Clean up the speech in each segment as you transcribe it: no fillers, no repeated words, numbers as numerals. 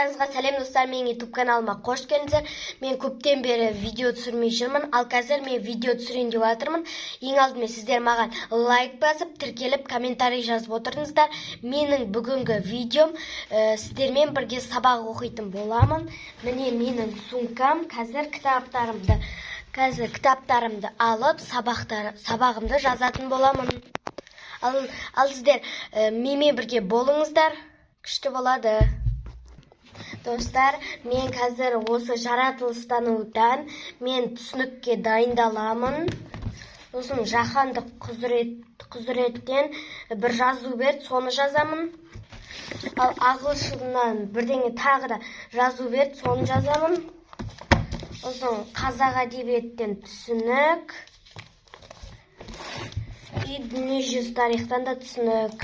Барлықтарыңызға сәлем достар, менің YouTube каналыма қош келдіңіздер. Мен көптен бері видео түсірмей жүрмін, ал қазір мен видео түсірейін деп жатырмын. Ең алдымен сіздер маған лайк басып, тіркеліп, комментарий жазып отырыңыздар. Менің бүгінгі видеом сіздермен бірге сабақ оқитын боламын. Міне менің сумкам, қазір кітаптарымды алып, сабағымды жазатын боламын. Ал сіздер менімен бірге болыңыздар, күшті болады. Достар, мен қазір осы жаратылыстанудан мен түсінікке дайындаламын. Сосын жаһандық құзыреттен бір жазу берді, соны жазамын. Ал ағылшыннан бірдеңе тағы да жазу берді, соны жазамын. Сосын қазақ әдебиеттен түсінік. Дүниежүзі тарихтан да түсінік.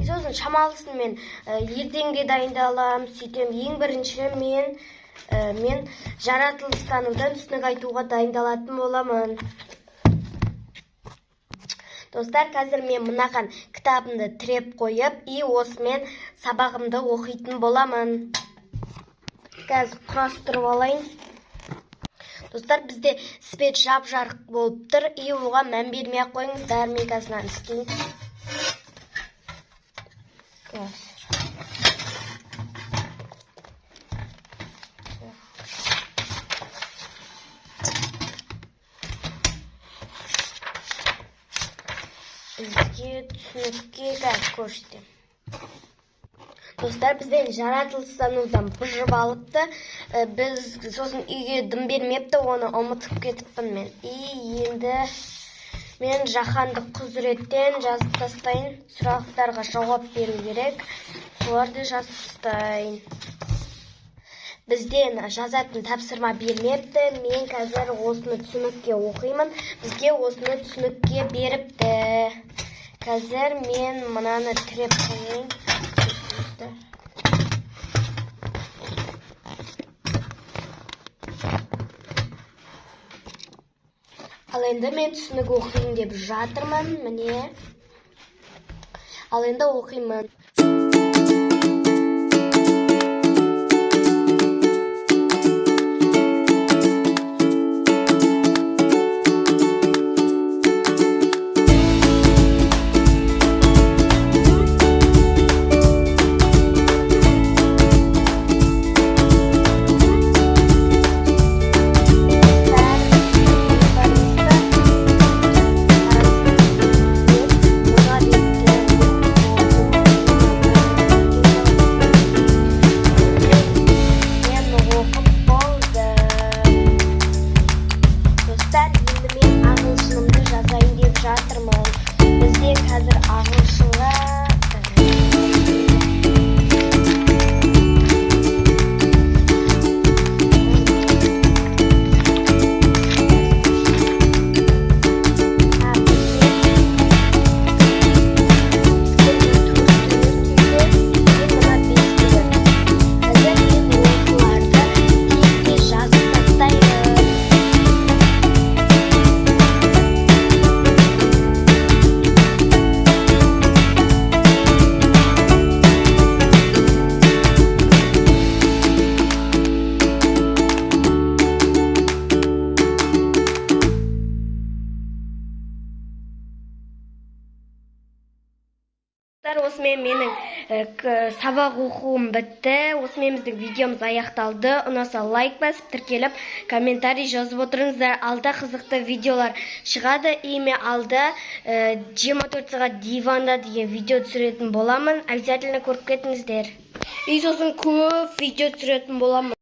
Сосын шамалысын мен ертеңге дайындалам, сөйтем. Ең бірінші мен жаратылыстанудан түсінік айтуға дайындалатын боламын. Достар, қазір мен мынаған кітабымды тіреп қойып, осымен сабағымды оқитын боламын. Қазір құрастырып алайын. Достар, бізде свет жап-жарық болып тұр, оған мән бермей-ақ қойыңыздар, мен қазір істейін. Бізге түсінікке көрсетем. Достар, бізден жаратылыстанудан бұжып алыпты. Біз сосын үйге дым бермепті, оны ұмытып кетіппін мен. Енді мен жаһандық құзыреттен жазып тастайын. Сұрақтарға жауап беру керек. Соларды жазып тастайын. Бізден жазатын тапсырма бермепті. Мен қазір осыны түсінікке оқимын. Бізге осыны түсінікке беріпті. Қазір мен мынаны тіреп қойайын. Ал енді мен түсінік оқиын деп жатырмын, міне. Ал енді оқимын. Бізде қазір ағылшынға осымен менің сабақ оқуым бітті. Осымен біздің видеомыз аяқталды. Ұнаса лайк басып, тіркеліп, комментарий жазып отырыңыздар. Алда қызықты видеолар шығады. Алда 24 сағат диванда деген видео түсіретін боламын. Обязательно көріп кетіңіздер. Сосын көп видео түсіретін боламын.